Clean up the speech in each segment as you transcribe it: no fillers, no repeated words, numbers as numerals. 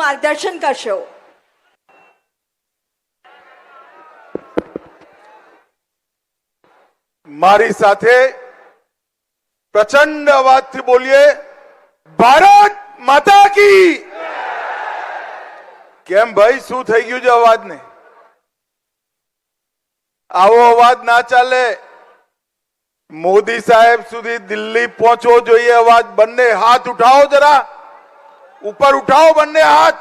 માર્ગદર્શન કરશો. મારી સાથે પ્રચંડ અવાજથી બોલીએ, ભારત માતા કી. કેમ ભાઈ, શું થઈ ગયું છે અવાજને? આવો અવાજ ના ચાલે. મોદી સાહેબ સુધી દિલ્હી પહોંચવો જોઈએ અવાજ. બંને હાથ ઉઠાવો, જરા ઉપર ઉઠાવો બંને હાથ.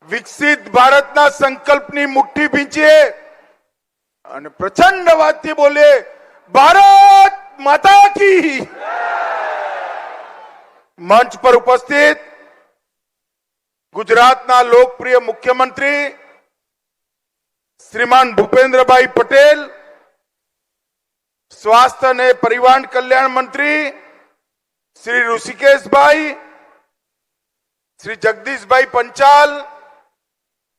વિકસિત ભારતના સંકલ્પની મુઠ્ઠી ભીંચીએ અને પ્રચંડ અવાજથી બોલીએ, ભારત માતા કી. મંચ પર ઉપસ્થિત ગુજરાતના લોકપ્રિય મુખ્યમંત્રી શ્રીમાન ભૂપેન્દ્રભાઈ પટેલ, સ્વાસ્થ્ય અને પરિવાર કલ્યાણ મંત્રી શ્રી ઋષિકેશભાઈ, શ્રી જગદીશભાઈ પંચાલ,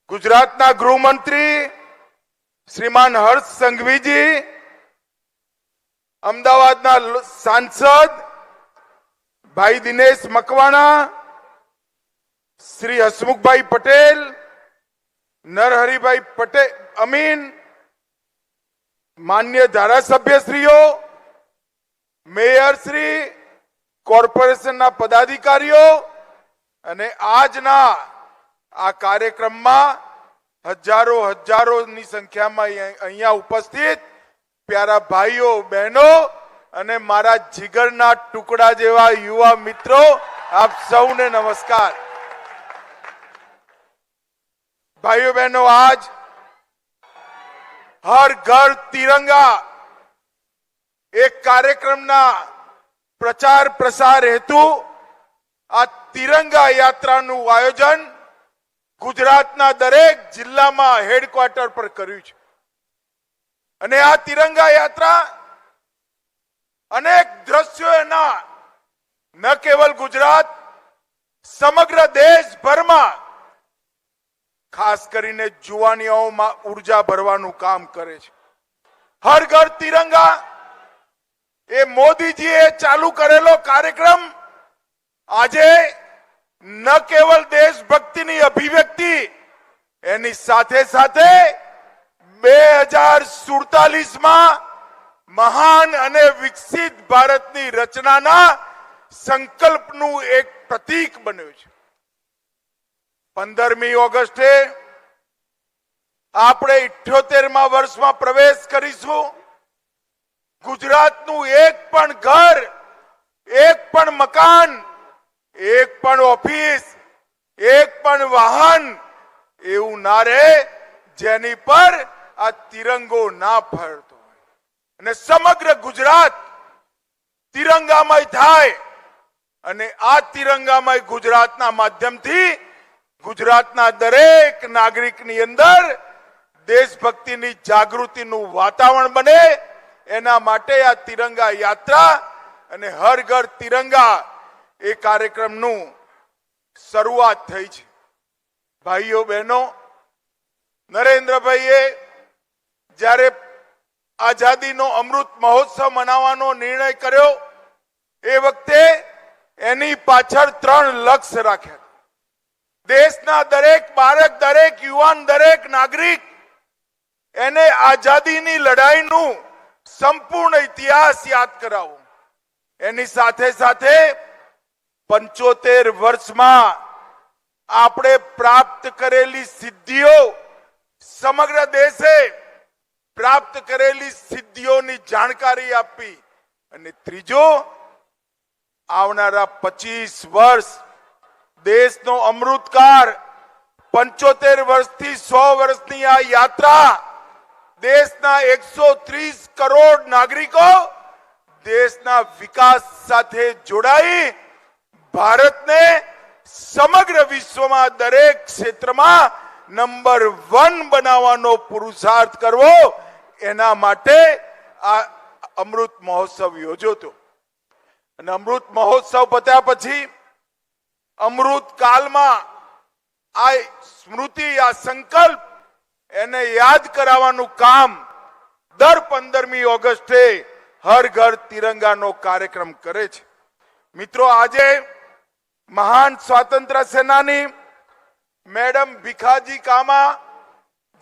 ગુજરાતના ગૃહમંત્રી શ્રીમાન હર્ષ સંઘવીજી, અમદાવાદના સાંસદ ભાઈ દિનેશ મકવાણા, શ્રી હસમુખભાઈ પટેલ, નરહરિભાઈ પટેલ અમીન, માન્ય ધારાસભ્યશ્રીઓ, મેયરશ્રી, કોર્પોરેશનના પદાધિકારીઓ અને આજના આ કાર્યક્રમમાં હજારોની સંખ્યામાં અહીંયા ઉપસ્થિત પ્યારા ભાઈઓ બહેનો અને મારા જીગરના ટુકડા જેવા યુવા મિત્રો, આપ સૌને નમસ્કાર. ભાઈઓ બહેનો, આજ હર ઘર તિરંગા એક કાર્યક્રમના પ્રચાર પ્રસાર હેતુ આ તિરંગા યાત્રાનું આયોજન ગુજરાતના દરેક જિલ્લામાં હેડક્વાર્ટર પર કર્યું છે. અને આ તિરંગા યાત્રા અનેક દ્રશ્યોના ન કેવલ ગુજરાત, સમગ્ર દેશભરમાં ખાસ કરીને જુવાનીઓમાં ઉર્જા ભરવાનું કામ કરે છે. હર ઘર તિરંગા એ મોદીજીએ ચાલુ કરેલો કાર્યક્રમ આજે ન કેવલ દેશભક્તિની અભિવ્યક્તિ, એની સાથે સાથે 2047માં મહાન અને વિકસિત ભારતની રચનાના સંકલ્પનું એક પ્રતીક બન્યું છે. 15મી ઓગસ્ટે આપણે 78મા વર્ષમાં પ્રવેશ કરીશું. ગુજરાતનું એક પણ ઘર, એક પણ મકાન, એક પણ ઓફિસ, એક પણ વાહન એવું ના રહે જેની પર આ તિરંગો ના ફરતો હોય. અને સમગ્ર ગુજરાત તિરંગામય થાય અને આ તિરંગામય ગુજરાતના માધ્યમથી ગુજરાતના દરેક નાગરિકની અંદર દેશભક્તિની જાગૃતિનું વાતાવરણ બને, એના માટે આ તિરંગા યાત્રા અને હર ઘર તિરંગા એ કાર્યક્રમનું શરૂઆત થઈ છે. ભાઈઓ બહેનો, નરેન્દ્રભાઈએ જ્યારે આઝાદીનો અમૃત મહોત્સવ મનાવવાનો નિર્ણય કર્યો એ વખતે એની પાછળ 3 લક્ષ્ય રાખ્યા. દેશના દરેક બાળક, દરેક યુવાન, દરેક નાગરિક એને આઝાદીની લડાઈનું સંપૂર્ણ ઇતિહાસ યાદ કરાવો. એની સાથે સાથે 75 વર્ષમાં આપણે પ્રાપ્ત કરેલી સિદ્ધિઓ, સમગ્ર દેશે પ્રાપ્ત કરેલી સિદ્ધિઓની જાણકારી આપી. અને ત્રીજો, આવનારા 25 વર્ષ દેશનો અમૃતકાળ, 75 વર્ષથી 100 વર્ષની આ યાત્રા દેશના 130 કરોડ નાગરિકો દેશના વિકાસ સાથે જોડાઈ ભારતને સમગ્ર વિશ્વમાં દરેક ક્ષેત્રમાં નંબર 1 બનાવવાનો પુરુષાર્થ કરવો, એના માટે આ અમૃત મહોત્સવ યોજ્યો હતો. અને અમૃત મહોત્સવ પત્યા પછી અમૃત કાલમાં આ સ્મૃતિ, આ સંકલ્પ એને યાદ કરાવવાનું કામ દર 15મી ઓગસ્ટે હર ઘર તિરંગાનો કાર્યક્રમ કરે છે. મિત્રો, આજે મહાન સ્વાતંત્ર્ય સેનાની મેડમ ભીખાજી કામા,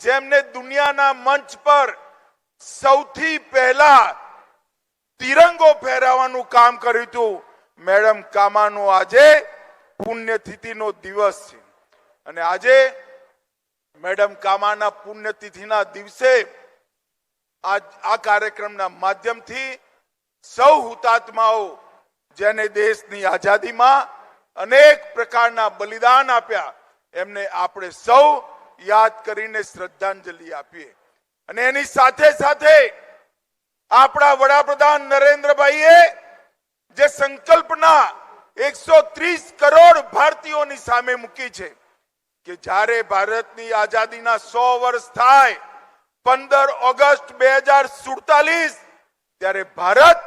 જેમને દુનિયાના મંચ પર સૌથી પહેલા તિરંગો ફહેરાવવાનું કામ કર્યું હતું, મેડમ કામાનો આજે પુણ્યતિથિનો દિવસ છે. અને આજે મેડમ કામાના પુણ્યતિથિના દિવસે આ કાર્યક્રમના માધ્યમથી સૌ હુતાત્માઓ જેને દેશની આઝાદીમાં અનેક પ્રકારના બલિદાન આપ્યા, એમને આપણે સૌ યાદ કરીને શ્રદ્ધાંજલિ આપીએ. અને એની સાથે સાથે આપણા વડાપ્રધાન નરેન્દ્રભાઈએ જે સંકલ્પના 130 કરોડ ભારતીયોની સામે મૂકી છે કે જ્યારે ભારતની આઝાદીના 100 વર્ષ થાય 15 ઓગસ્ટ 2047, ત્યારે ભારત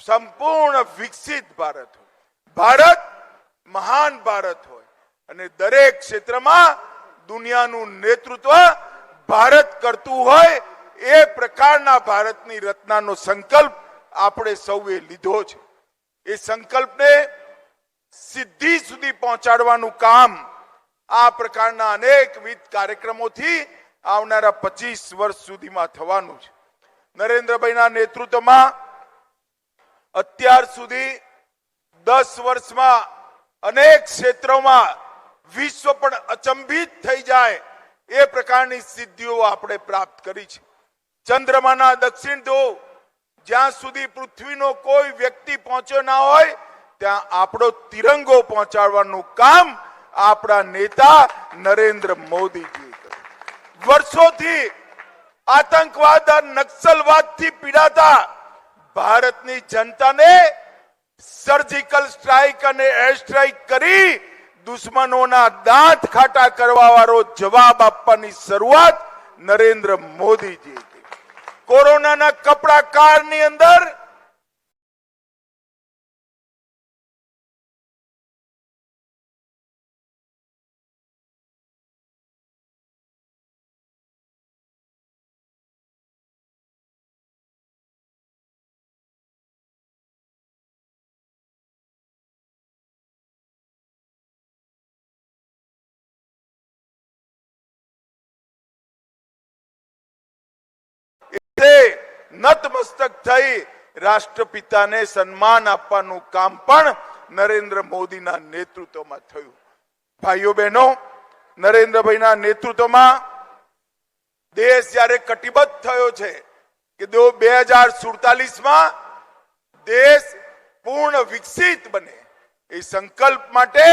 સંપૂર્ણ વિકસિત ભારત હોય, ભારત મહાન ભારત હોય અને દરેક ક્ષેત્રમાં દુનિયાનું નેતૃત્વ ભારત કરતું હોય, એ પ્રકારના ભારતની રચનાનો સંકલ્પ આપણે સૌએ લીધો છે. એ સંકલ્પને સિદ્ધિ સુધી પહોંચાડવાનું કામ આ પ્રકારના અનેકવિધ કાર્યક્રમોથી આવનારા 25 વર્ષ સુધીમાં થવાનું છે. નરેન્દ્રભાઈના નેતૃત્વમાં અત્યાર સુધી 10 વર્ષમાં અનેક ક્ષેત્રોમાં વિશ્વ પણ અચંબિત થઈ જાય એ પ્રકારની સિદ્ધિઓ આપણે પ્રાપ્ત કરી છે. ચંદ્રમાના દક્ષિણ ધ્રુવ, જ્યાં સુધી પૃથ્વીનો કોઈ વ્યક્તિ પહોંચ્યો ના હોય, ત્યાં આપણો તિરંગો પહોંચાડવાનું કામ આપણા નેતા નરેન્દ્ર મોદીજી કર્યું. વર્ષોથી આતંકવાદ અને નક્સલવાદથી પીડાતા ભારતની જનતાને સર્જિકલ સ્ટ્રાઇક અને એર સ્ટ્રાઇક કરી દુશ્મનોના દાંત ખાટા કરવા વાળો જવાબ આપવાની શરૂઆત નરેન્દ્ર મોદીજી. કોરોનાના કપડા કાળની અંદર નતમસ્તક થઈ રાષ્ટ્રપિતાને સન્માન આપવાનું કામ પણ નરેન્દ્ર મોદીના નેતૃત્વમાં થયું. ભાઈઓ બહેનો, નરેન્દ્રભાઈના નેતૃત્વમાં દેશ જ્યારે કટિબદ્ધ થયો છે કે 2047માં દેશ પૂર્ણ વિકસિત બને, એ સંકલ્પ માટે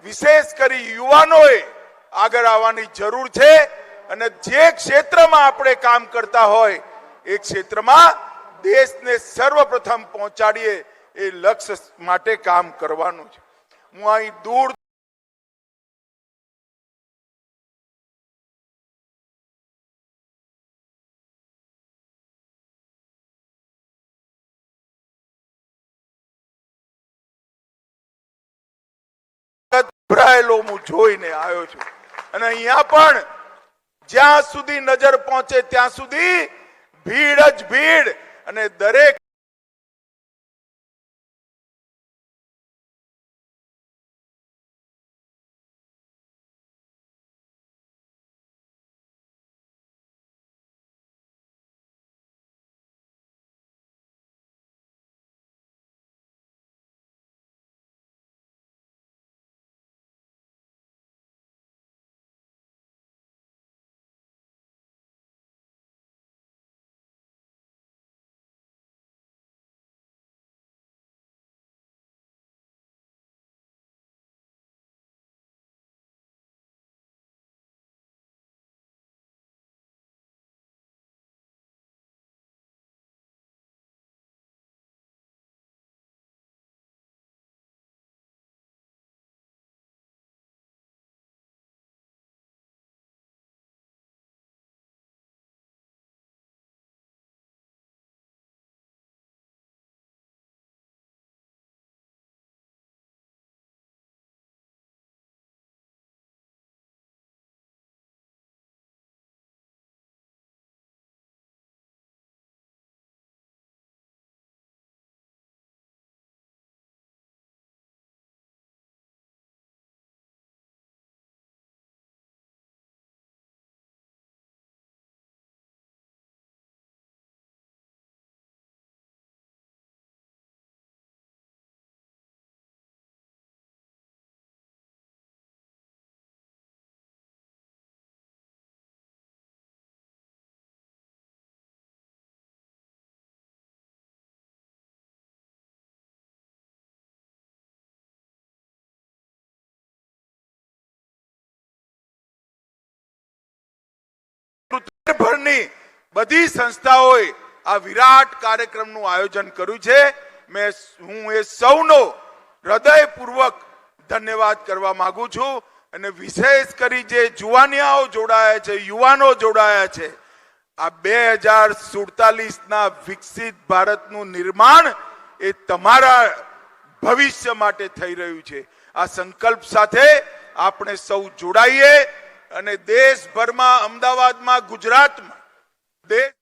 વિશેષ કરી યુવાનોએ આગળ આવવાની જરૂર છે. અને જે ક્ષેત્રમાં આપણે કામ કરતા હોય એ ક્ષેત્રમાં દેશને સર્વપ્રથમ પહોંચાડીએ એ લક્ષ્ય માટે કામ કરવાનું છે. હું અહીં દૂર ભરાયેલો હું જોઈને આવ્યો છું. અને અહીંયા પણ જ્યાં સુધી નજર પહોંચે ત્યાં સુધી ભીડ જ ભીડ, અને દરેક બોર્ડની બધી સંસ્થાઓએ આ વિરાટ કાર્યક્રમનું આયોજન કર્યું છે. હું એ સૌનો હૃદયપૂર્વક ધન્યવાદ કરવા માંગુ છું અને વિશેષ કરી જે જુવાનિયાઓ જોડાયા છે, યુવાનો જોડાયા છે, આ 2047ના વિકસિત ભારતનું નિર્માણ એ તમારા ભવિષ્ય માટે થઈ રહ્યું છે. આ સંકલ્પ સાથે આપણે સૌ જોડાઈએ અને દેશભરમાં, અમદાવાદમાં, ગુજરાતમાં દેશ